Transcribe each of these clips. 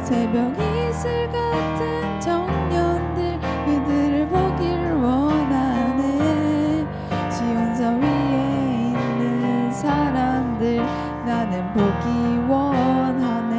새벽 이슬 같은 청년들 그들을 보기를 원하네. 시온산 위에 있는 사람들 나는 보기 원하네.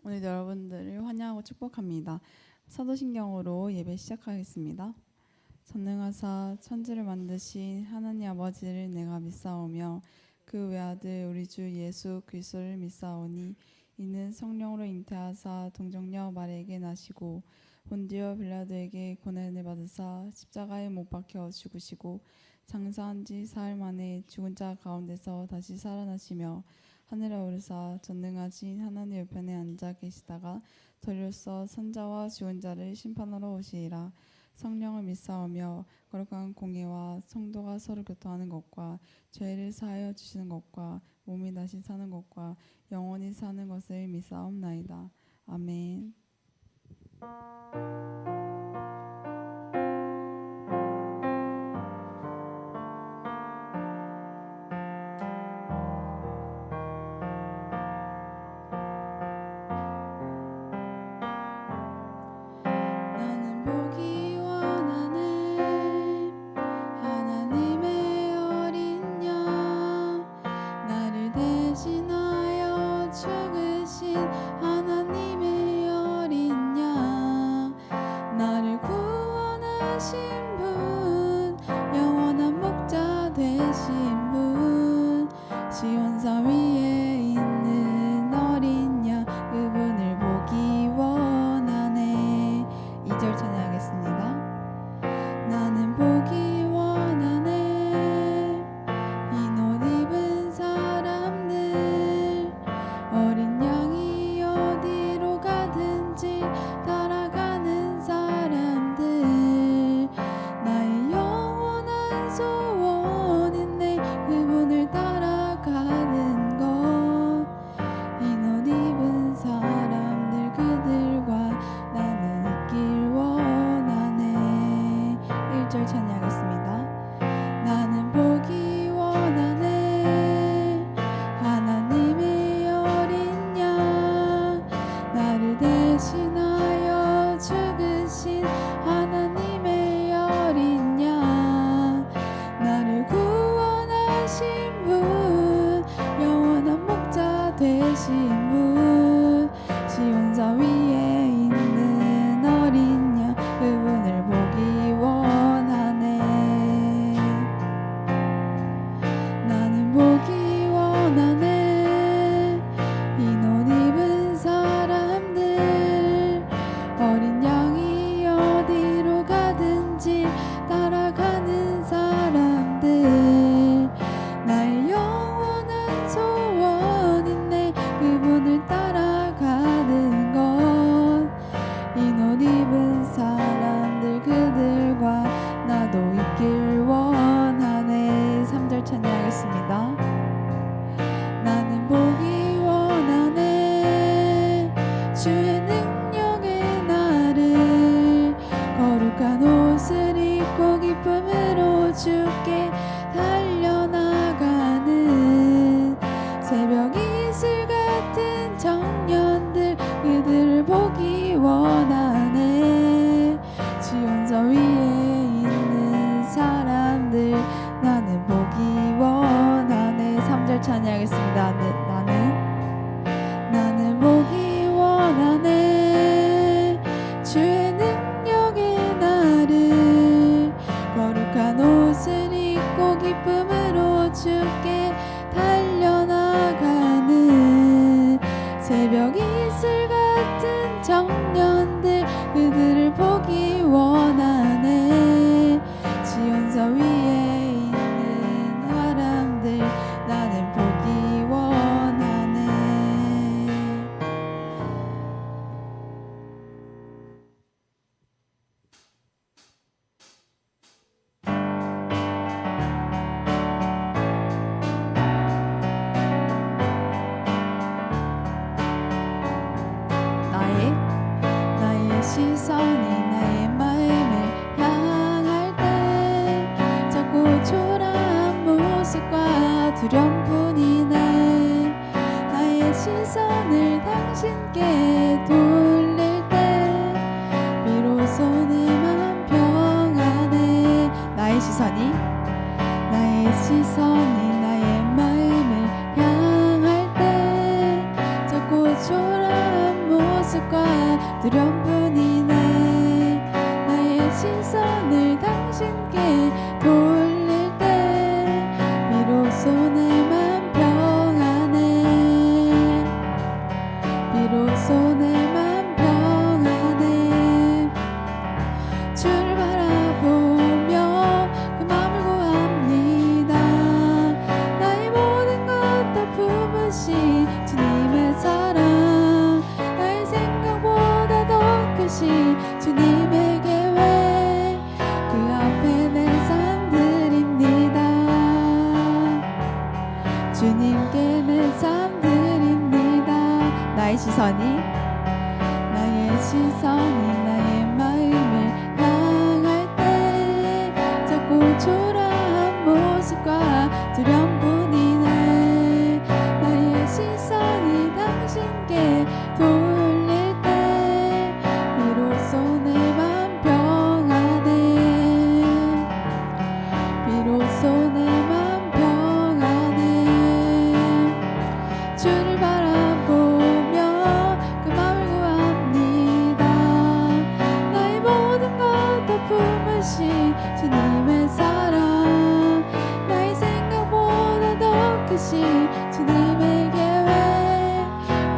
오늘 여러분들을 환영하고 축복합니다. 사도신경으로 예배 시작하겠습니다. 전능하사 천지를 만드신 하나님 아버지를 내가 믿사오며 그 외아들 우리 주 예수 그리스도를 믿사오니 이는 성령으로 잉태하사 동정녀 마리에게 나시고 본디오 빌라도에게 고난을 받으사 십자가에 못 박혀 죽으시고 장사한 지 사흘 만에 죽은 자 가운데서 다시 살아나시며 하늘에 오르사 전능하신 하나님 우편에 앉아 계시다가 저리로서 선자와 죽은 자를 심판하러 오시리라. 성령을 믿사오며 거룩한 공예와 성도가 서로 교통하는 것과 죄를 사하여 주시는 것과 몸이 다시 사는 것과 영원히 사는 것을 믿사옵나이다. 아멘. 나는 보기 원하네 하나님의 어린 양 나를 대신하여 죽으신 하나님의 어린 양 나를 구원하신 분 영원한 목자 되신 분 시온산 위에 있는 어린 양 그분을 보기 원하네. 2절 찬양하겠습니다. 나는 보기 원하네 흰 옷 입은 사람들 어린 양이 어디로 가든지 따라가는 사람들 나의 영원한 소원인데 그분을 따라가는 것 흰 옷 입은 사람들 그들과 나는 있길 원하네. 1절 찬양하겠습니다. 나는 보기 원하네 하나님의 어린 양 나를 대신하여 죽으신 하나님의 어린 양 나를 구원하신 분 영원한 목자 되신 분 시온산 위에 있는 어린 양 그분을 보기 원하네. 나는 보기 원하네 흰 옷 입은 사람들 어린 양이 어디로 가든지 따라가는 사람들 나의 영원한 소원인데 그분을 따라가는 것 흰 옷 입은 사람들 그들과 나도 있길 원하네. 3절 찬양하겠습니다. 나는 보기 원하네 주의 능력의 나를 거룩한 옷을 입고 기쁨으로 주께 달려나가는 새벽 이슬 같은 청년들 그들을 보기 원하네. 지온산 위에 있는 사람들 나는 보기 원하네. 3절 찬양하겠습니다. 나는 보기 원하네 주의 능력의 나를 거룩한 옷을 입고 기쁨으로 주께 달려나가는 새벽 이슬 같은 청년들 그들을 보기 원하네. 시선을 당신께 돌릴 때 비로소 내 맘 평안해. 비로소 내 맘 평안해. 주를 바라보며 그 맘을 구합니다. 나의 모든 것 다 품으신 주님의 사랑, 나의 생각보다 더 크신 주님의 계획, 그 앞에 내 삶 드립니다. 주님께 내 삶 드립니다. 나의 시선이 나의 마음을 향할 때 자꾸 초라한 모습과 두려움뿐이네. 나의 시선이 당신께 돌릴 때 비로소 내 맘 평안해. 비로소 내 맘 평안해. 주를 바라보며 그 맘을 구합니다. 나의 모든 것 다 품으신 주님의 사랑, 나의 생각보다 더 크신 주님의 계획,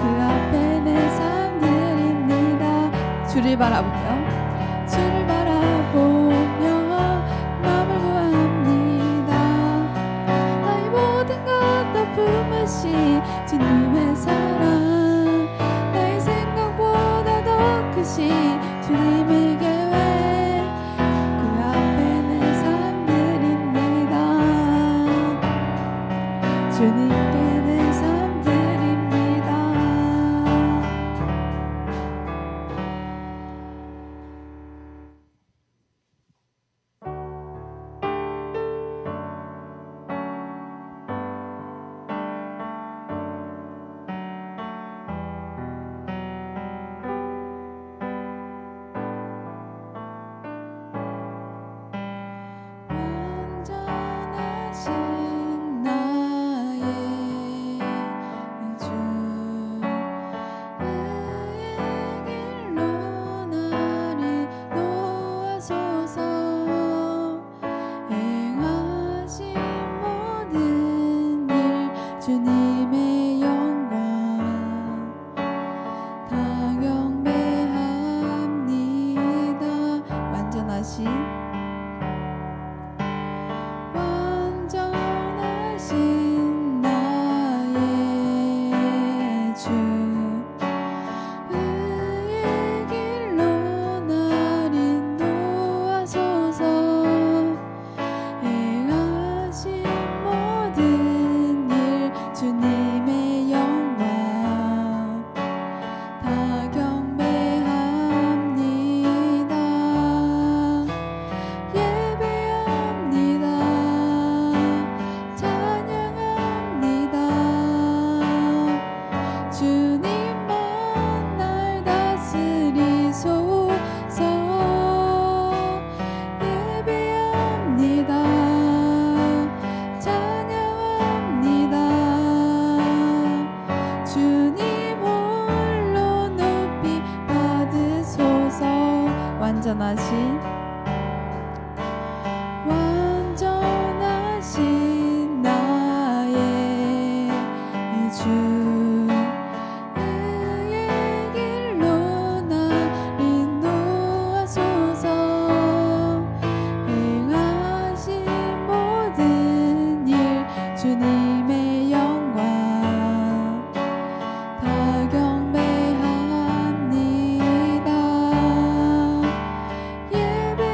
그 앞에 내 삶 드립니다. 주를 바라보며 맘을 구합니다. 나의 모든 것 다 품으신 주님의 사랑, 나의 생각보다 더 크신 주님의 계획, 그 앞에 내 삶 드립니다. 주님께 내 삶 드립니다. 완전하신 나의 주, 의의 길로 나를 놓아소서. 행하신 모든 일 주님의 영광 다 경배합니다. 완전하신 나의 주, 의의 길로 나를 인도하소서. 행하신 모든 일 주님의 영광 다 경배합니다. 예배합니다. 찬양합니다. 주님만 날 다스리소서. 예배합니다. 찬양합니다. 주님 홀로 높이 받으소서. 완전하신 나의 주, 의의 길로 나를 인도하소서. 행하신 모든 일 주님의 영광 다 경배합니다. 예배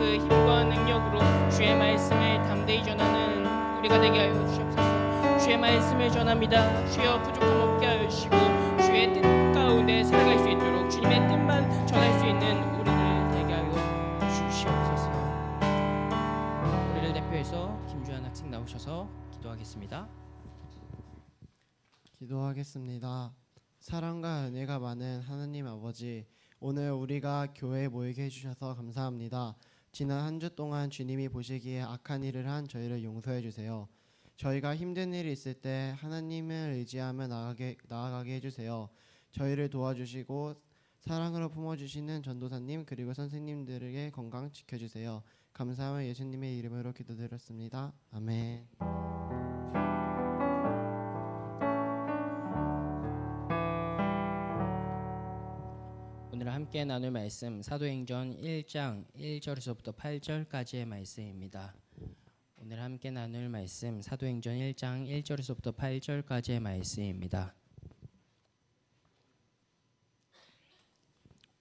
그 힘과 능력으로 주의 말씀을 담대히 전하는 우리가 되게 하여 주옵소서. 주의 말씀을 전합니다. 주여 부족함 없게 하여 주시고 주의 뜻 가운데 살아갈 수 있도록 주님의 뜻만 전할 수 있는 우리를 되게 하여 주시옵소서. 우리를 대표해서 김주한 학생 나오셔서 기도하겠습니다. 기도하겠습니다. 사랑과 은혜가 많은 하나님 아버지, 오늘 우리가 교회에 모이게 해주셔서 감사합니다. 지난 한 주 동안 주님이 보시기에 악한 일을 한 저희를 용서해 주세요. 저희가 힘든 일이 있을 때 하나님을 의지하며 나아가게 해주세요. 저희를 도와주시고 사랑으로 품어주시는 전도사님 그리고 선생님들에게 건강 지켜주세요. 감사하며 예수님의 이름으로 기도드렸습니다. 아멘. 오늘 함께 나눌 말씀 사도행전 1장 1절에서부터 8절까지의 말씀입니다. 오늘 함께 나눌 말씀 사도행전 1장 1절에서부터 8절까지의 말씀입니다.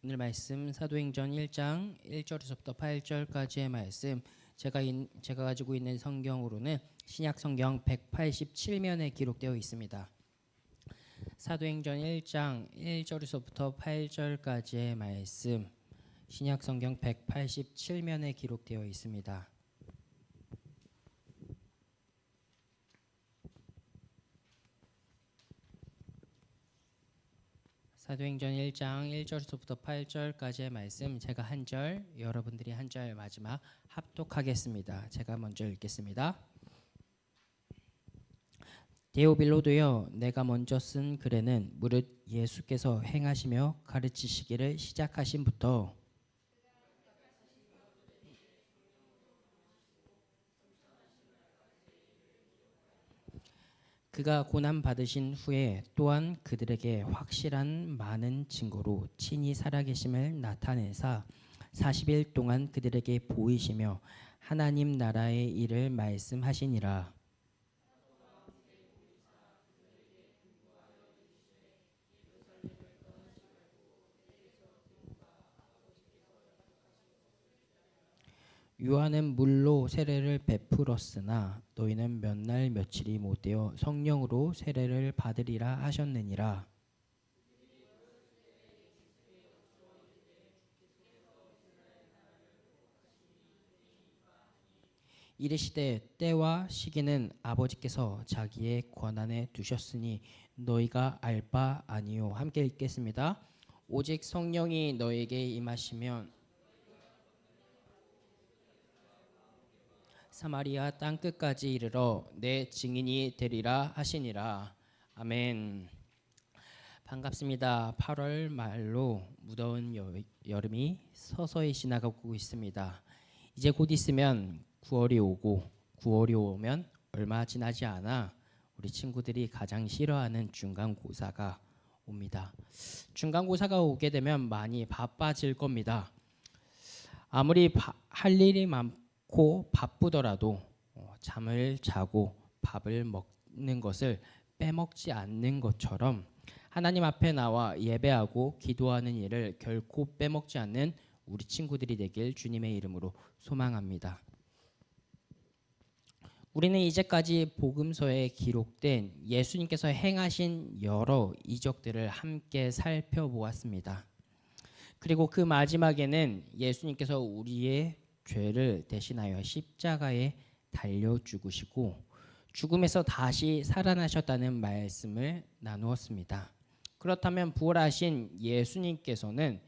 오늘 말씀 사도행전 1장 1절에서부터 8절까지의 말씀 제가 가지고 있는 성경으로는 신약 성경 187면에 기록되어 있습니다. 사도행전 1장 1절에서부터 8절까지의 말씀 신약 성경 187면에 기록되어 있습니다. 사도행전 1장 1절에서부터 8절까지의 말씀 제가 한 절, 여러분들이 한 절 마지막 합독하겠습니다. 제가 먼저 읽겠습니다. 데오빌로도여, 내가 먼저 쓴 글에는 무릇 예수께서 행하시며 가르치시기를 시작하신부터 그가 고난 받으신 후에 또한 그들에게 확실한 많은 증거로 친히 살아계심을 나타내사 40일 동안 그들에게 보이시며 하나님 나라의 일을 말씀하시니라. 요한은 물로 세례를 베풀었으나 너희는 몇 날 며칠이 못되어 성령으로 세례를 받으리라 하셨느니라. 이르시되 때와 시기는 아버지께서 자기의 권한에 두셨으니 너희가 알 바 아니요. 함께 읽겠습니다. 오직 성령이 너에게 임하시면 사마리아 땅끝까지 이르러 내 증인이 되리라 하시니라. 아멘. 반갑습니다. 8월 말로 무더운 여름이 서서히 지나가고 있습니다. 이제 곧 있으면 9월이 오고 9월이 오면 얼마 지나지 않아 우리 친구들이 가장 싫어하는 중간고사가 옵니다. 중간고사가 오게 되면 많이 바빠질 겁니다. 아무리 할 일이 많고 바쁘더라도 잠을 자고 밥을 먹는 것을 빼먹지 않는 것처럼 하나님 앞에 나와 예배하고 기도하는 일을 결코 빼먹지 않는 우리 친구들이 되길 주님의 이름으로 소망합니다. 우리는 이제까지 복음서에 기록된 예수님께서 행하신 여러 이적들을 함께 살펴보았습니다. 그리고 그 마지막에는 예수님께서 우리의 죄를 대신하여 십자가에 달려 죽으시고 죽음에서 다시 살아나셨다는 말씀을 나누었습니다. 그렇다면 부활하신 예수님께서는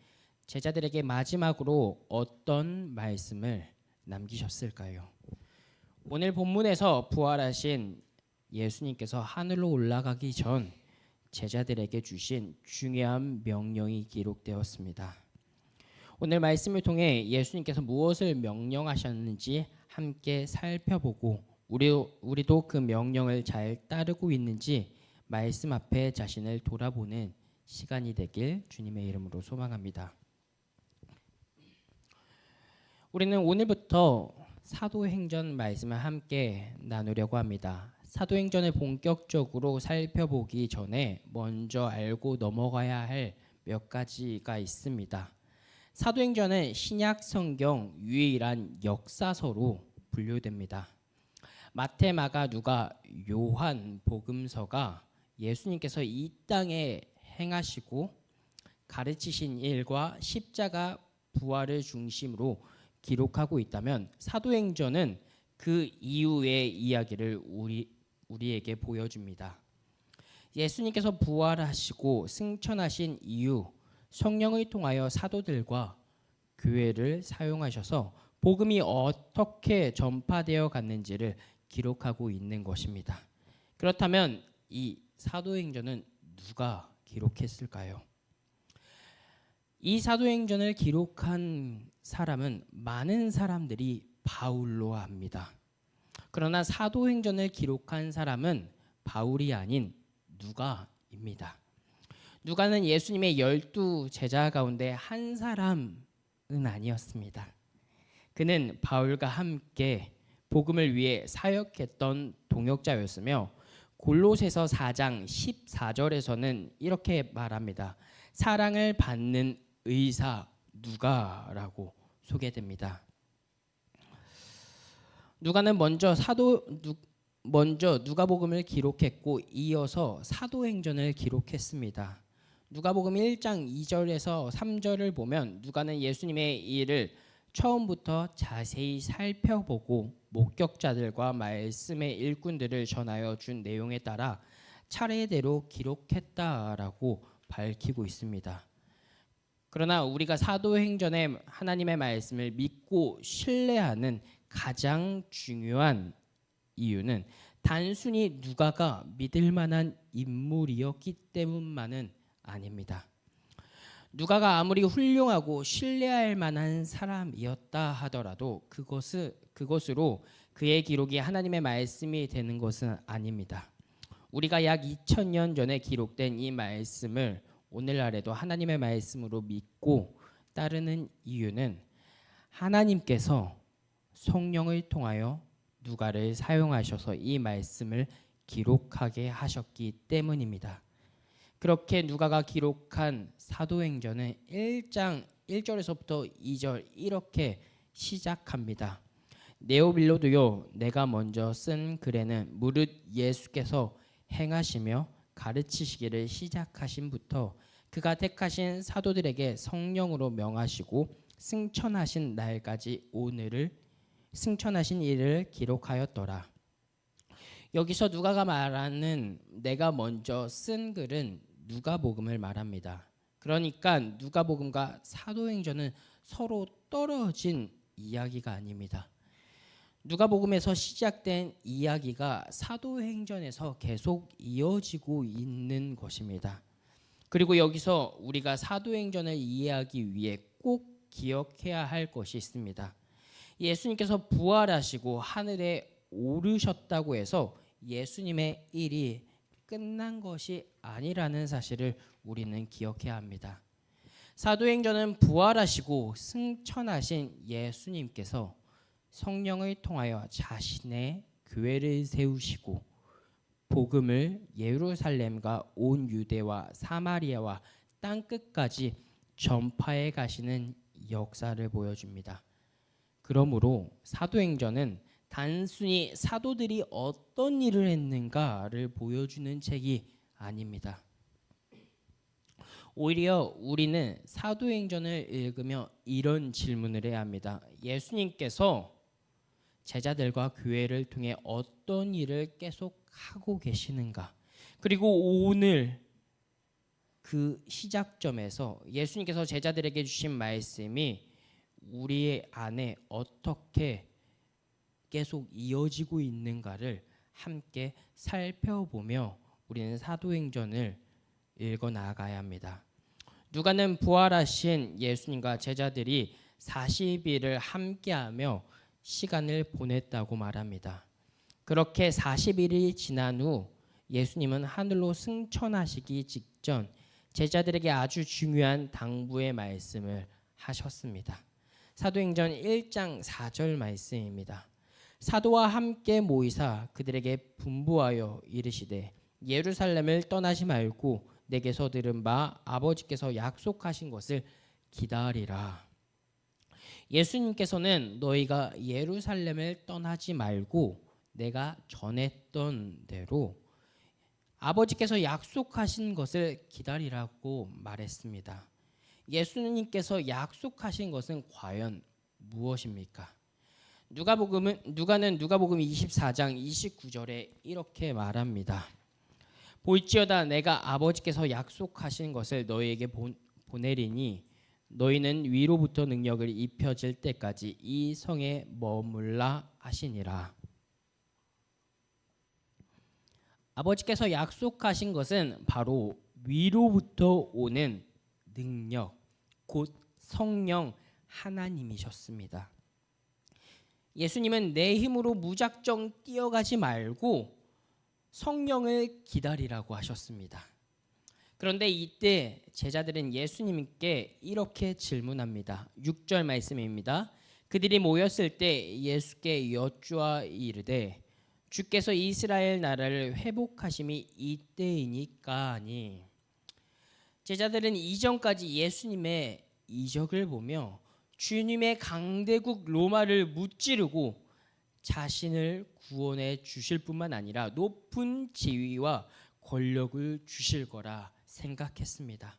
제자들에게 마지막으로 어떤 말씀을 남기셨을까요? 오늘 본문에서 부활하신 예수님께서 하늘로 올라가기 전 제자들에게 주신 중요한 명령이 기록되었습니다. 오늘 말씀을 통해 예수님께서 무엇을 명령하셨는지 함께 살펴보고 우리도 그 명령을 잘 따르고 있는지 말씀 앞에 자신을 돌아보는 시간이 되길 주님의 이름으로 소망합니다. 우리는 오늘부터 사도행전 말씀을 함께 나누려고 합니다. 사도행전을 본격적으로 살펴보기 전에 먼저 알고 넘어가야 할 몇 가지가 있습니다. 사도행전은 신약 성경 유일한 역사서로 분류됩니다. 마태, 마가, 누가, 요한 복음서가 예수님께서 이 땅에 행하시고 가르치신 일과 십자가 부활을 중심으로 기록하고 있다면, 사도행전은 그 이후의 이야기를 우리에게 보여줍니다. 예수님께서 부활하시고 승천하신 이후 성령을 통하여 사도들과 교회를 사용하셔서 복음이 어떻게 전파되어 갔는지를 기록하고 있는 것입니다. 그렇다면 이 사도행전은 누가 기록했을까요? 이 사도행전을 기록한 사람은 많은 사람들이 바울로 합니다. 그러나 사도행전을 기록한 사람은 바울이 아닌 누가입니다. 누가는 예수님의 12 제자 가운데 한 사람은 아니었습니다. 그는 바울과 함께 복음을 위해 사역했던 동역자였으며 골로새서 4장 14절에서는 이렇게 말합니다. 사랑을 받는 의사 누가라고 소개됩니다. 누가는 먼저 누가복음을 기록했고 이어서 사도행전을 기록했습니다. 누가복음 1장 2절에서 3절을 보면 누가는 예수님의 일을 처음부터 자세히 살펴보고 목격자들과 말씀의 일꾼들을 전하여 준 내용에 따라 차례대로 기록했다라고 밝히고 있습니다. 그러나 우리가 사도행전의 하나님의 말씀을 믿고 신뢰하는 가장 중요한 이유는 단순히 누가가 믿을 만한 인물이었기 때문만은 아닙니다. 누가가 아무리 훌륭하고 신뢰할 만한 사람이었다 하더라도 그것으로 그의 기록이 하나님의 말씀이 되는 것은 아닙니다. 우리가 약 2000년 전에 기록된 이 말씀을 오늘날에도 하나님의 말씀으로 믿고 따르는 이유는 하나님께서 성령을 통하여 누가를 사용하셔서 이 말씀을 기록하게 하셨기 때문입니다. 그렇게 누가가 기록한 사도행전은 1장 1절에서부터 2절 이렇게 시작합니다. 네오빌로도요, 내가 먼저 쓴 글에는 무릇 예수께서 행하시며 가르치시기를 시작하신부터 그가 택하신 사도들에게 성령으로 명하시고 승천하신 날까지 승천하신 일을 기록하였더라. 여기서 누가가 말하는 내가 먼저 쓴 글은 누가복음을 말합니다. 그러니까 누가복음과 사도행전은 서로 떨어진 이야기가 아닙니다. 누가복음에서 시작된 이야기가 사도행전에서 계속 이어지고 있는 것입니다. 그리고 여기서 우리가 사도행전을 이해하기 위해 꼭 기억해야 할 것이 있습니다. 예수님께서 부활하시고 하늘에 오르셨다고 해서 예수님의 일이 끝난 것이 아니라는 사실을 우리는 기억해야 합니다. 사도행전은 부활하시고 승천하신 예수님께서 성령을 통하여 자신의 교회를 세우시고 복음을 예루살렘과 온 유대와 사마리아와 땅끝까지 전파해 가시는 역사를 보여줍니다. 그러므로 사도행전은 단순히 사도들이 어떤 일을 했는가를 보여주는 책이 아닙니다. 오히려 우리는 사도행전을 읽으며 이런 질문을 해야 합니다. 예수님께서 제자들과 교회를 통해 어떤 일을 계속 하고 계시는가? 그리고 오늘 그 시작점에서 예수님께서 제자들에게 주신 말씀이 우리의 안에 어떻게 계속 이어지고 있는가를 함께 살펴보며 우리는 사도행전을 읽어 나가야 합니다. 누가는 부활하신 예수님과 제자들이 40일을 함께하며 시간을 보냈다고 말합니다. 그렇게 40일이 지난 후 예수님은 하늘로 승천하시기 직전 제자들에게 아주 중요한 당부의 말씀을 하셨습니다. 사도행전 1장 4절 말씀입니다. 사도와 함께 모이사 그들에게 분부하여 이르시되 예루살렘을 떠나지 말고 내게서 들은 바 아버지께서 약속하신 것을 기다리라. 예수님께서는 너희가 예루살렘을 떠나지 말고 내가 전했던 대로 아버지께서 약속하신 것을 기다리라고 말했습니다. 예수님께서 약속하신 것은 과연 무엇입니까? 누가는 누가복음 24장 29절에 이렇게 말합니다. 볼지어다 내가 아버지께서 약속하신 것을 너희에게 보내리니 너희는 위로부터 능력을 입혀질 때까지 이 성에 머물라 하시니라. 아버지께서 약속하신 것은 바로 위로부터 오는 능력, 곧 성령 하나님이셨습니다. 예수님은 내 힘으로 무작정 뛰어가지 말고 성령을 기다리라고 하셨습니다. 그런데 이때 제자들은 예수님께 이렇게 질문합니다. 6절 말씀입니다. 그들이 모였을 때 예수께 여쭈어 이르되 주께서 이스라엘 나라를 회복하심이 이때이니까 하니. 제자들은 이전까지 예수님의 이적을 보며 주님의 강대국 로마를 무찌르고 자신을 구원해 주실 뿐만 아니라 높은 지위와 권력을 주실 거라 생각했습니다.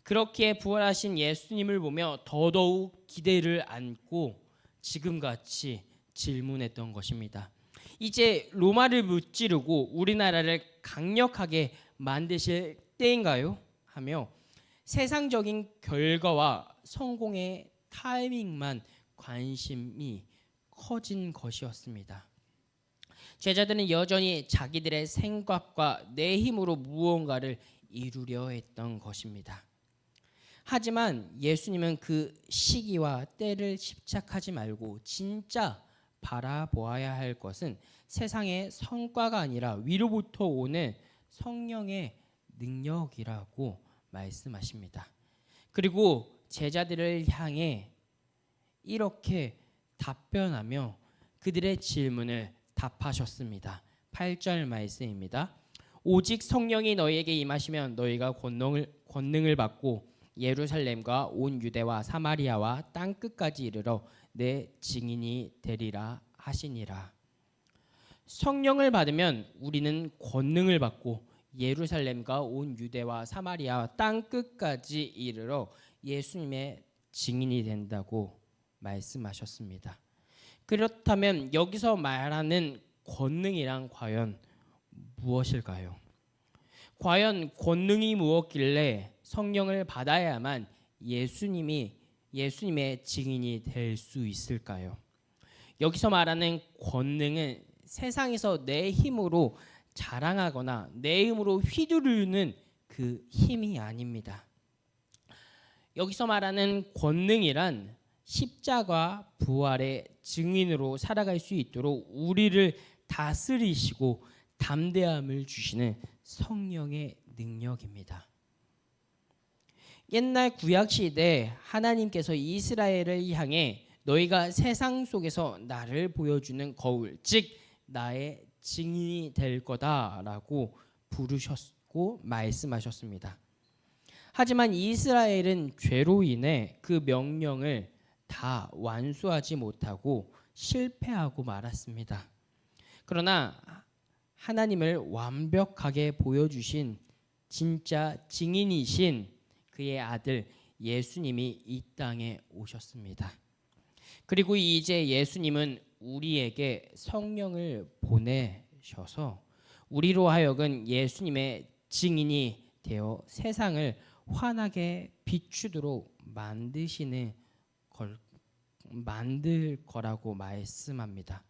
그렇게 부활하신 예수님을 보며 더더욱 기대를 안고 지금같이 질문했던 것입니다. 이제 로마를 무찌르고 우리나라를 강력하게 만드실 때인가요? 하며 세상적인 결과와 성공의 타이밍만 관심이 커진 것이었습니다. 제자들은 여전히 자기들의 생각과 내 힘으로 무언가를 이루려 했던 것입니다. 하지만 예수님은 그 시기와 때를 집착하지 말고 진짜 바라보아야 할 것은 세상의 성과가 아니라 위로부터 오는 성령의 능력이라고 말씀하십니다. 그리고 제자들을 향해 이렇게 답변하며 그들의 질문을 답하셨습니다. 8절 말씀입니다. 오직 성령이 너희에게 임하시면 너희가 권능을 받고 예루살렘과 온 유대와 사마리아와 땅 끝까지 이르러 내 증인이 되리라 하시니라. 성령을 받으면 우리는 권능을 받고 예루살렘과 온 유대와 사마리아 땅 끝까지 이르러 예수님의 증인이 된다고 말씀하셨습니다. 그렇다면 여기서 말하는 권능이란 과연 무엇일까요? 과연 권능이 무엇길래 성령을 받아야만 예수님의 증인이 될 수 있을까요? 여기서 말하는 권능은 세상에서 내 힘으로 자랑하거나 내 힘으로 휘두르는 그 힘이 아닙니다. 여기서 말하는 권능이란 십자가 부활의 증인으로 살아갈 수 있도록 우리를 다스리시고 담대함을 주시는 성령의 능력입니다. 옛날 구약 시대 하나님께서 이스라엘을 향해 너희가 세상 속에서 나를 보여주는 거울, 즉 나의 증인이 될 거다라고 부르셨고 말씀하셨습니다. 하지만 이스라엘은 죄로 인해 그 명령을 다 완수하지 못하고 실패하고 말았습니다. 그러나 하나님을 완벽하게 보여주신 진짜 증인이신 그의 아들 예수님이 이 땅에 오셨습니다. 그리고 이제 예수님은 우리에게 성령을 보내셔서 우리로 하여금 예수님의 증인이 되어 세상을 환하게 비추도록 만들 거라고 말씀합니다.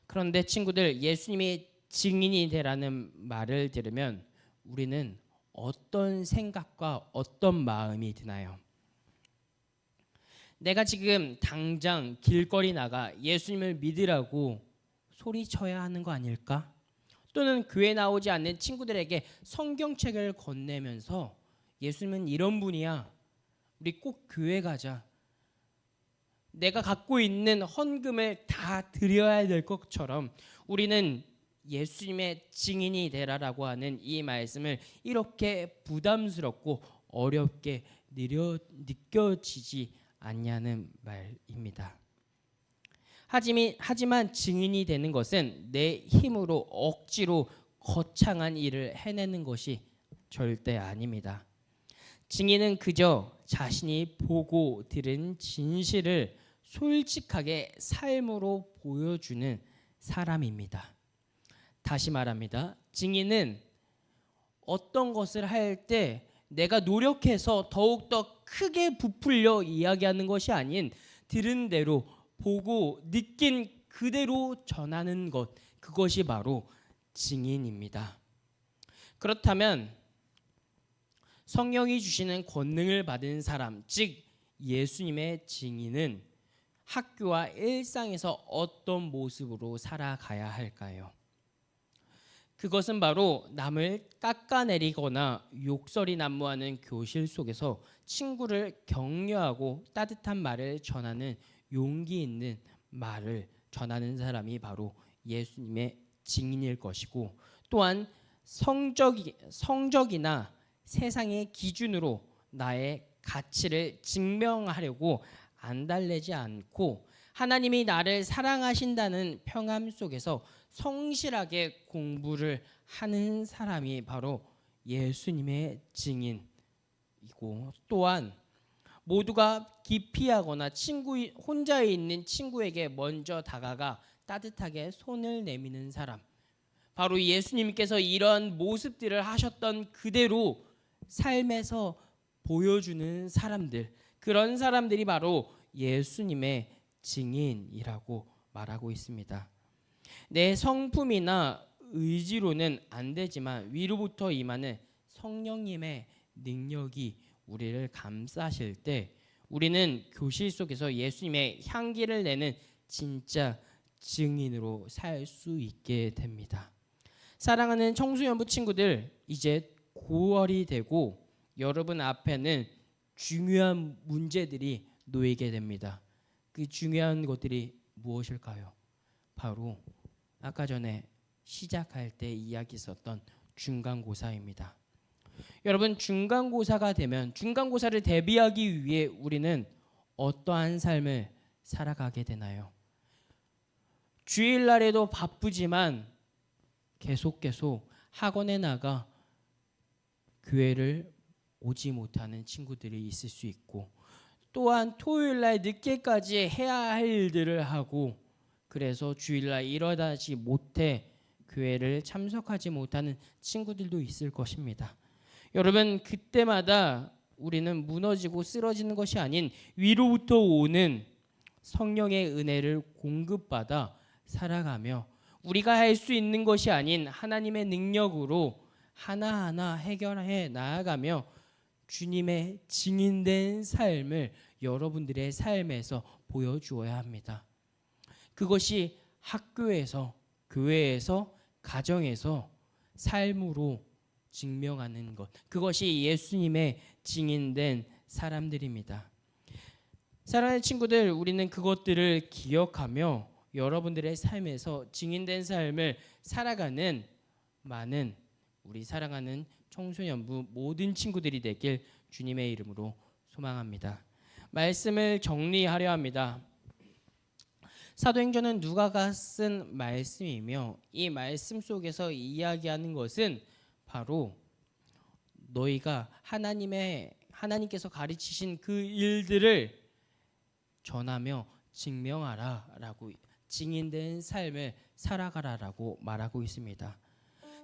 그런데 친구들, 예수님이 증인이 되라는 말을 들으면 우리는 어떤 생각과 어떤 마음이 드나요? 내가 지금 당장 길거리 나가 예수님을 믿으라고 소리쳐야 하는 거 아닐까? 또는 교회 나오지 않는 친구들에게 성경책을 건네면서 예수님은 이런 분이야, 우리 꼭 교회 가자, 내가 갖고 있는 헌금을 다 드려야 될 것처럼 우리는 예수님의 증인이 되라라고 하는 이 말씀을 이렇게 부담스럽고 어렵게 느껴지지 않냐는 말입니다. 하지만 증인이 되는 것은 내 힘으로 억지로 거창한 일을 해내는 것이 절대 아닙니다. 증인은 그저 자신이 보고 들은 진실을 솔직하게 삶으로 보여주는 사람입니다. 다시 말합니다. 증인은 어떤 것을 할 때 내가 노력해서 더욱더 크게 부풀려 이야기하는 것이 아닌 들은 대로 보고 느낀 그대로 전하는 것, 그것이 바로 증인입니다. 그렇다면 성령이 주시는 권능을 받은 사람, 즉 예수님의 증인은 학교와 일상에서 어떤 모습으로 살아가야 할까요? 그것은 바로 남을 깎아내리거나 욕설이 난무하는 교실 속에서 친구를 격려하고 따뜻한 말을 전하는 용기 있는 말을 전하는 사람이 바로 예수님의 증인일 것이고, 또한 성적이나 세상의 기준으로 나의 가치를 증명하려고 안달내지 않고 하나님이 나를 사랑하신다는 평안 속에서 성실하게 공부를 하는 사람이 바로 예수님의 증인이고, 또한 모두가 기피하거나 혼자 있는 친구에게 먼저 다가가 따뜻하게 손을 내미는 사람, 바로 예수님께서 이런 모습들을 하셨던 그대로 삶에서 보여주는 사람들, 그런 사람들이 바로 예수님의 증인이라고 말하고 있습니다. 내 성품이나 의지로는 안 되지만 위로부터 임하는 성령님의 능력이 우리를 감싸실 때 우리는 교실 속에서 예수님의 향기를 내는 진짜 증인으로 살 수 있게 됩니다. 사랑하는 청소년부 친구들, 이제 9월이 되고 여러분 앞에는 중요한 문제들이 놓이게 됩니다. 그 중요한 것들이 무엇일까요? 바로 아까 전에 시작할 때 이야기했었던 중간고사입니다. 여러분, 중간고사가 되면 중간고사를 대비하기 위해 우리는 어떠한 삶을 살아가게 되나요? 주일날에도 바쁘지만 계속 학원에 나가 교회를 오지 못하는 친구들이 있을 수 있고, 또한 토요일날 늦게까지 해야 할 일들을 하고 그래서 주일날 일어나지 못해 교회를 참석하지 못하는 친구들도 있을 것입니다. 여러분, 그때마다 우리는 무너지고 쓰러지는 것이 아닌 위로부터 오는 성령의 은혜를 공급받아 살아가며 우리가 할 수 있는 것이 아닌 하나님의 능력으로 하나하나 해결해 나아가며 주님의 증인된 삶을 여러분들의 삶에서 보여주어야 합니다. 그것이 학교에서, 교회에서, 가정에서 삶으로 증명하는 것, 그것이 예수님의 증인된 사람들입니다. 사랑하는 친구들, 우리는 그것들을 기억하며 여러분들의 삶에서 증인된 삶을 살아가는 많은 우리 사랑하는 청소년부 모든 친구들이 되길 주님의 이름으로 소망합니다. 말씀을 정리하려 합니다. 사도행전은 누가가 쓴 말씀이며 이 말씀 속에서 이야기하는 것은 바로 너희가 하나님께서 가르치신 그 일들을 전하며 증명하라라고, 증인된 삶을 살아가라라고 말하고 있습니다.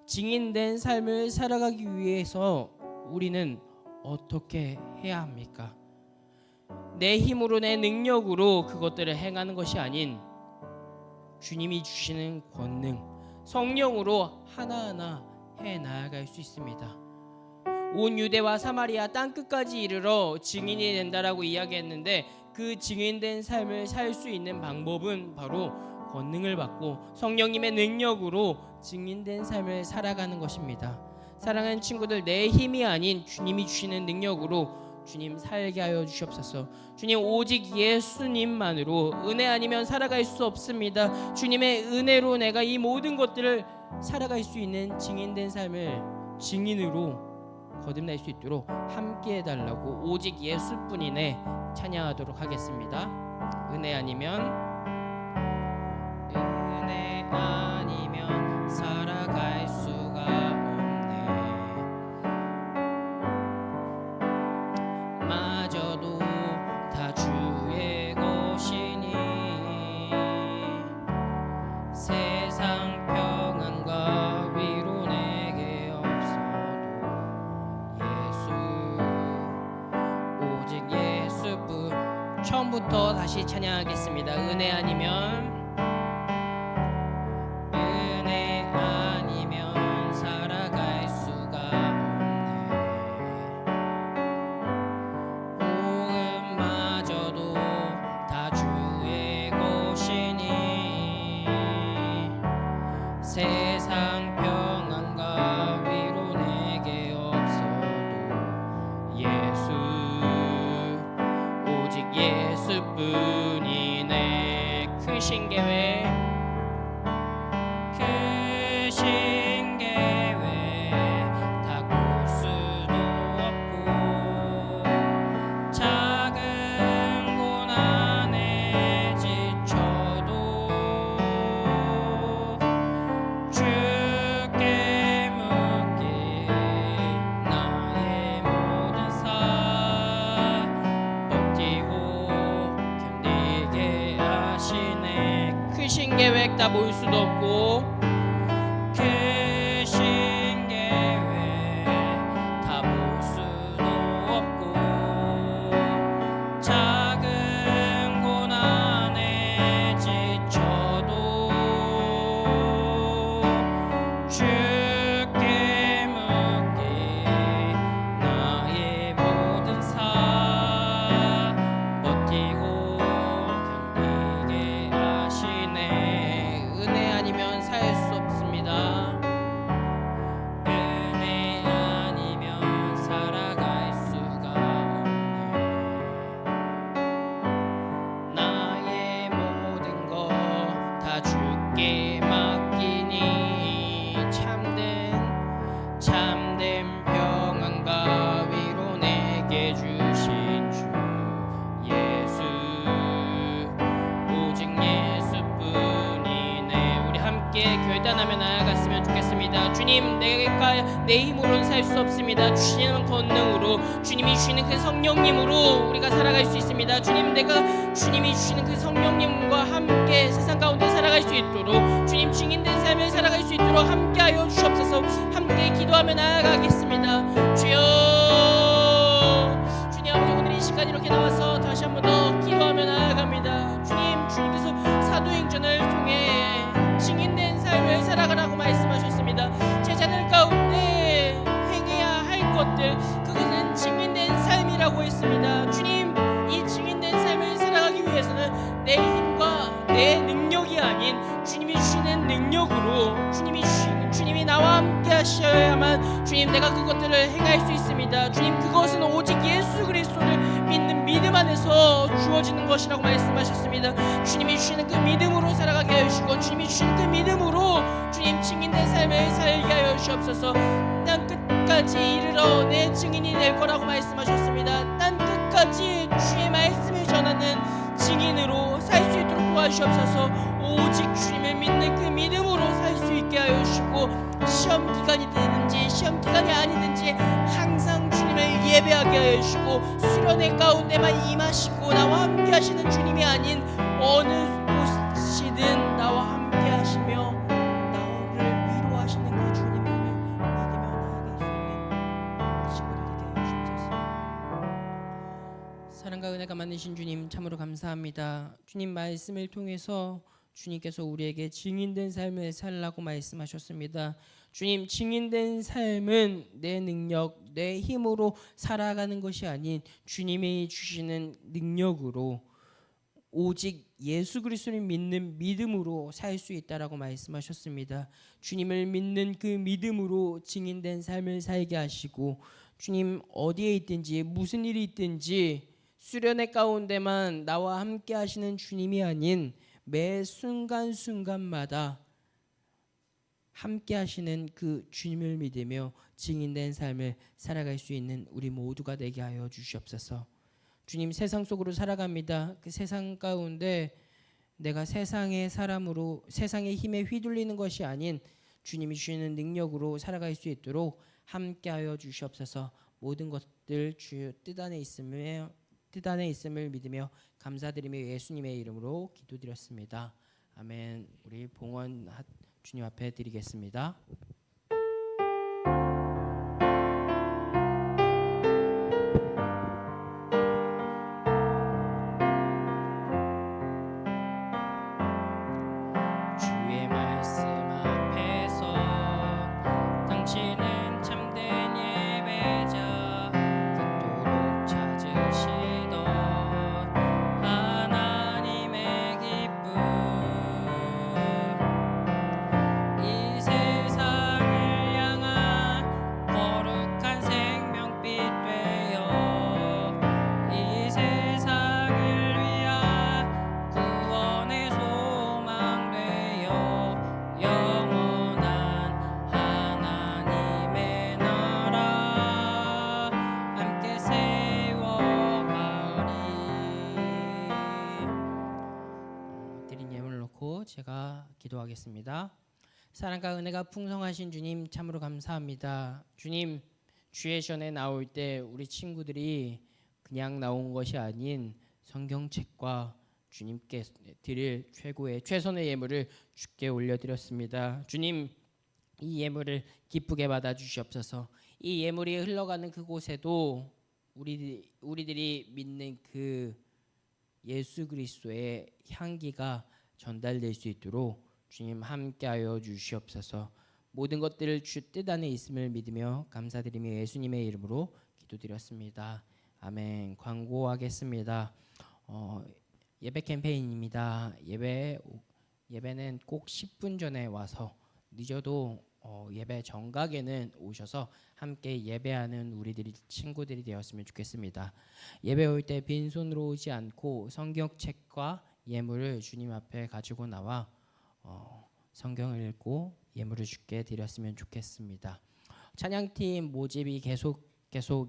증인된 삶을 살아가기 위해서 우리는 어떻게 해야 합니까? 내 힘으로, 내 능력으로 그것들을 행하는 것이 아닌 주님이 주시는 권능, 성령으로 하나하나 해 나아갈 수 있습니다. 온 유대와 사마리아 땅끝까지 이르러 증인이 된다라고 이야기했는데 그 증인된 삶을 살 수 있는 방법은 바로 권능을 받고 성령님의 능력으로 증인된 삶을 살아가는 것입니다. 사랑하는 친구들, 내 힘이 아닌 주님이 주시는 능력으로 주님 살게 하여 주시옵소서. 주님, 오직 예수님만으로, 은혜 아니면 살아갈 수 없습니다. 주님의 은혜로 내가 이 모든 것들을 살아갈 수 있는 증인된 삶을 증인으로 거듭날 수 있도록 함께 해달라고 오직 예수뿐이네 찬양하도록 하겠습니다. 은혜 아니면 살아갈 수가 없네. 마저도 다 주의 것이니 세상 평안과 위로 내게 없어도 예수 오직 예수뿐. 처음부터 다시 찬양하겠습니다. 은혜 아니면 살아갈 수가 없네. 복음마저도 다 주의 것이니 세상 평안과 위로 내게 없어도 예수 오직 예수뿐이네. 크신 계획 계획 다 모일 수도 없고 크신 계획 다 모일 수도 없고 작은 고난에 지쳐도 주께 묻기 나의 모든 삶 버티고 견디게 하시네. 은혜 아니면 살 수 없습니다. 은혜 아니면 살아갈 수가 없네. 나의 모든 것 다 주께 맡기니 참된 평안과 위로 내게 주신 주 예수 오직 예수뿐이네. 우리 함께 결단하며 나아갔으면 좋겠습니다. 주님, 내가 내 힘으로는 살 수 없습니다. 주시는 권능으로, 주님이 주시는 그 성령님으로 우리가 살아갈 수 있습니다. 주님, 내가 주님이 주시는 그 성령님과 함께 세상 가운데 살아갈 수 있도록, 주님 증인된 삶을 살아갈 수 있도록 함께하여 주옵소서. 함께 기도하며 나아가겠습니다. 주여, 주님 아버지, 오늘 이 시간 이렇게 나와서 다시 한 번 더 기도하며 나아갑니다. 주님께서 사도행전을 통해 증인된 삶을 살아가라고 말씀하셨습니다. 제자들 가운데 행해야 할 것들, 그것은 증인된 삶이라고 했습니다. 주님, 이 증인된 삶을 살아가기 위해서는 내 힘과 내 능력이 아닌 주님이 주시는 능력으로, 주님이 나와 함께 하셔야만 주님 내가 그것들을 행할 수 있습니다. 주님, 그것은 오직 예수 그리스도를 믿는 믿음 안에서 주어지는 것이라고 말씀하셨습니다. 주님이 주시는 그 믿음으로 살아가게 하여 주시고, 주님이 주시는 그 믿음으로 주님 증인된 삶을 살게 하여 주옵소서. 땅 끝까지 이르러 내 증인이 될 거라고 말씀하셨습니다. 땅 끝까지 주의 말씀을 전하는 증인으로 살 수 있도록 도와주옵소서. 오직 주님을 믿는 그 믿음으로 살 수 있게 하여 주시고, 시험 기간이 되든지 시험 기간이 아니든지 항상 주님을 예배하게 하여 주시고, 수련의 가운데만 임하시고 나와 함께 하시는 주님이 아닌 어느 곳이든 나와 함께 하시며 나를 위로하시는 그 주님을 믿으며 나아갈 수 있는 친구들 되게 하여 주옵소서. 사랑과 은혜가 많으신 주님, 참으로 감사합니다. 주님 말씀을 통해서 주님께서 우리에게 증인된 삶을 살라고 말씀하셨습니다. 주님, 증인된 삶은 내 능력, 내 힘으로 살아가는 것이 아닌 주님이 주시는 능력으로, 오직 예수 그리스도를 믿는 믿음으로 살 수 있다라고 말씀하셨습니다. 주님을 믿는 그 믿음으로 증인된 삶을 살게 하시고, 주님 어디에 있든지 무슨 일이 있든지 수련의 가운데만 나와 함께 하시는 주님이 아닌 매 순간순간마다 함께 하시는 그 주님을 믿으며 증인된 삶을 살아갈 수 있는 우리 모두가 되게 하여 주시옵소서. 주님, 세상 속으로 살아갑니다. 그 세상 가운데 내가 세상의 사람으로 세상의 힘에 휘둘리는 것이 아닌 주님이 주시는 능력으로 살아갈 수 있도록 함께하여 주시옵소서. 모든 것들 주 뜻 안에 있음을 믿으며 감사드리며 예수님의 이름으로 기도드렸습니다. 아멘. 우리 봉헌 주님 앞에 드리겠습니다. 주의 말씀 앞에서 당신은 참된 예배자 그토록 찾으시던 하나님의 기쁨 이 세상을 향한 거룩한 생명빛 되어 이 세상을 위한 구원의 소망 되어 영원한 하나님의 나라 함께 세워가리. 드린 예물을 놓고 제가 기도하겠습니다. 사랑과 은혜가 풍성하신 주님 참으로 감사합니다. 주님, 주의 전에 나올 때 우리 친구들이 그냥 나온 것이 아닌 성경책과 주님께 드릴 최고의 최선의 예물을 주께 올려드렸습니다. 주님, 이 예물을 기쁘게 받아 주시옵소서. 이 예물이 흘러가는 그곳에도 우리들이 믿는 그 예수 그리스도의 향기가 전달될 수 있도록 주님 함께하여 주시옵소서. 모든 것들을 주 뜻 안에 있음을 믿으며 감사드리며 예수님의 이름으로 기도드렸습니다. 아멘. 광고하겠습니다. 예배 캠페인입니다. 예배는 꼭 10분 전에 와서 늦어도 예배 정각에는 오셔서 함께 예배하는 우리들이 친구들이 되었으면 좋겠습니다. 예배 올 때 빈손으로 오지 않고 성경책과 예물을 주님 앞에 가지고 나와 성경을 읽고 예물을 주께 드렸으면 좋겠습니다. 찬양팀 모집이 계속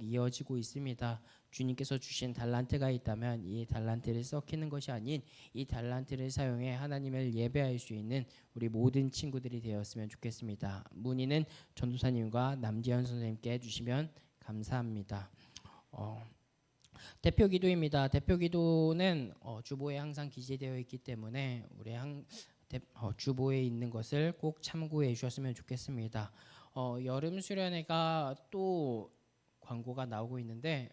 이어지고 있습니다. 주님께서 주신 달란트가 있다면 이 달란트를 썩히는 것이 아닌 이 달란트를 사용해 하나님을 예배할 수 있는 우리 모든 친구들이 되었으면 좋겠습니다. 문의는 전도사님과 남지현 선생님께 해주시면 감사합니다. 대표 기도입니다. 대표 기도는 주보에 항상 기재되어 있기 때문에 우리 주보에 있는 것을 꼭 참고해 주셨으면 좋겠습니다. 여름 수련회가 또 광고가 나오고 있는데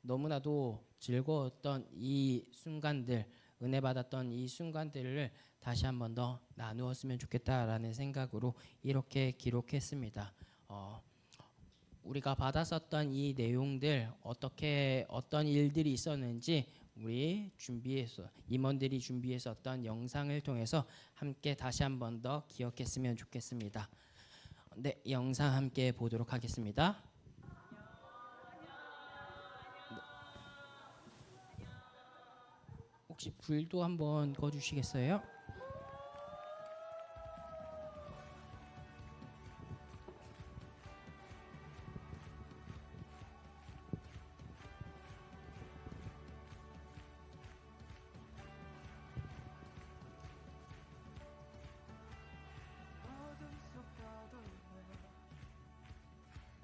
너무나도 즐거웠던 이 순간들, 은혜 받았던 이 순간들을 다시 한 번 더 나누었으면 좋겠다라는 생각으로 이렇게 기록했습니다. 우리가 받았었던 이 내용들 어떤 일들이 있었는지 우리 임원들이 준비했었던 영상을 통해서 함께 다시 한 번 더 기억했으면 좋겠습니다. 네, 영상 함께 보도록 하겠습니다. 혹시 불도 한번 꺼주시겠어요?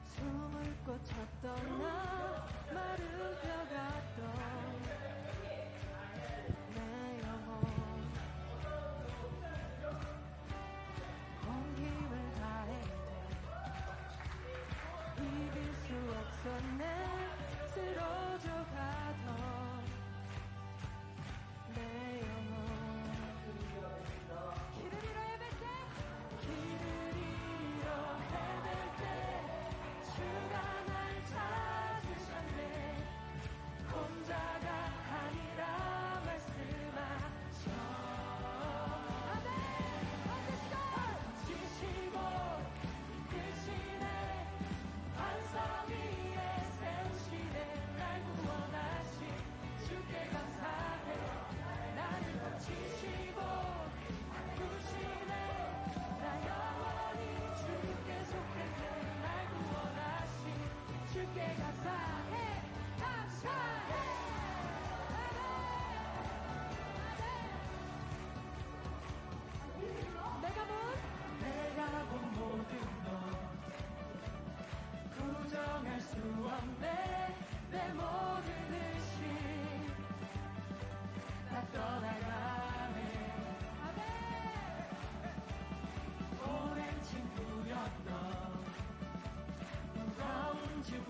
숨을 꽂혔던 나 마르다갔던 내 영혼 온 힘을 다했네 이길 수 없었네 쓰러져 가던 내 영혼 길을 잃어 헤맬 때 길을 잃어 헤맬 때 주가 날 찾으시네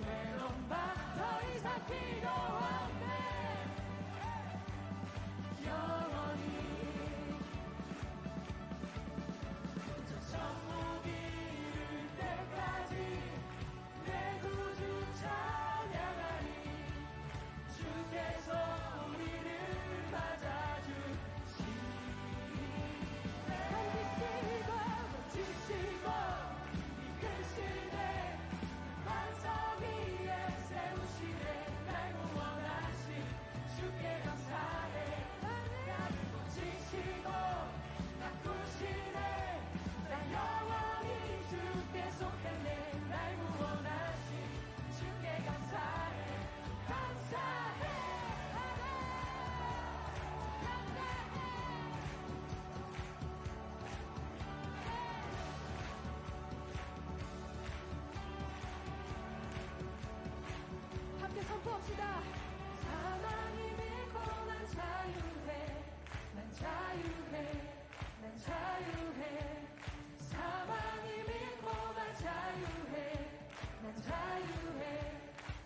외로운 밤 더 이상 필요 없네 영원히 저 천국이 이룰 때까지 내 구주 찬양하리 주께서 우리를 맞아주시니 한기시고 지시고 이끄시네 반석 위에 세우시네 날 구원하신 주께 감사해 나를 고치시고 바꾸시네 난 영원히 주께 속했네 날 구원하신 주께 감사해 감사해 함께 선포합시다. 사랑이 믿고 난 자유해 난 자유해 난 자유해 사랑이 믿고 난 자유해 난 자유해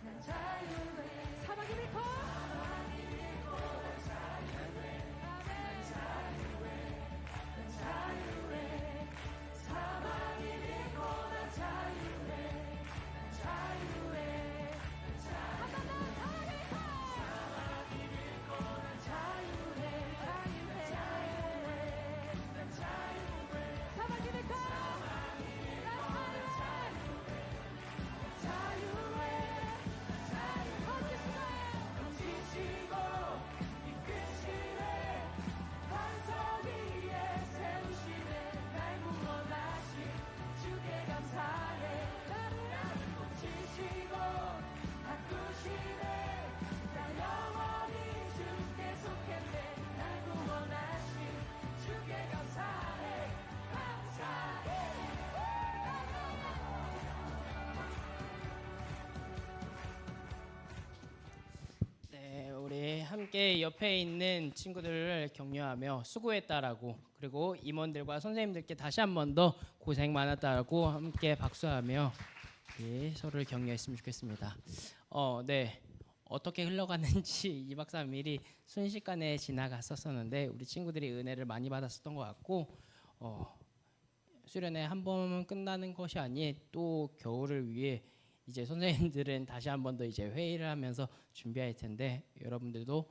난 자유해 사랑이 믿고 난 자유해 난 자유해 난 자유해 사랑이 믿고 난 자유해 난 자유해 네, 우리 함께 옆에 있는 친구들을 격려하며 수고했다라고 그리고 임원들과 선생님들께 다시 한 번 더 고생 많았다라고 함께 박수하며 예, 서로를 격려했으면 좋겠습니다. 네. 어떻게 흘러갔는지 2박 3일이 순식간에 지나갔었는데 우리 친구들이 은혜를 많이 받았었던 것 같고 수련회 한 번 끝나는 것이 아닌 또 겨울을 위해 이제 선생님들은 다시 한 번 더 이제 회의를 하면서 준비할 텐데 여러분들도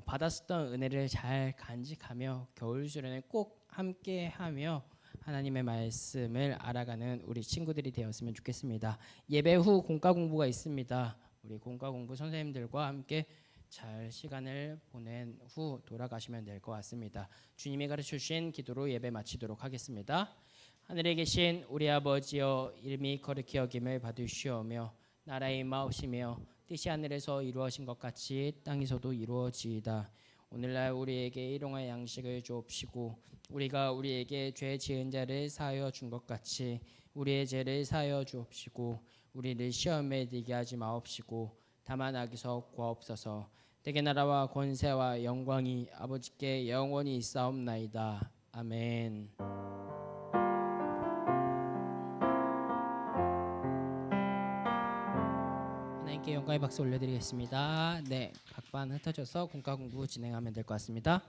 받았었던 은혜를 잘 간직하며 겨울 수련회 꼭 함께하며 하나님의 말씀을 알아가는 우리 친구들이 되었으면 좋겠습니다. 예배 후 공과 공부가 있습니다. 우리 공과 공부 선생님들과 함께 잘 시간을 보낸 후 돌아가시면 될 것 같습니다. 주님이 가르쳐 주신 기도로 예배 마치도록 하겠습니다. 하늘에 계신 우리 아버지여 이름이 거룩히 여김을 받으시오며 나라의 임하옵시며 뜻이 하늘에서 이루어진 것 같이 땅에서도 이루어지이다. 오늘날 우리에게 일용할 양식을 주옵시고 우리가 우리에게 죄 지은 자를 사하여 준 것 같이 우리의 죄를 사하여 주옵시고 우리를 시험에 들게 하지 마옵시고 다만 악에서 구하옵소서. 대개 나라와 권세와 영광이 아버지께 영원히 있사옵나이다. 아멘. 하나님께 영광의 박수 올려드리겠습니다. 네, 각 반 흩어져서 공과 공부 진행하면 될 것 같습니다.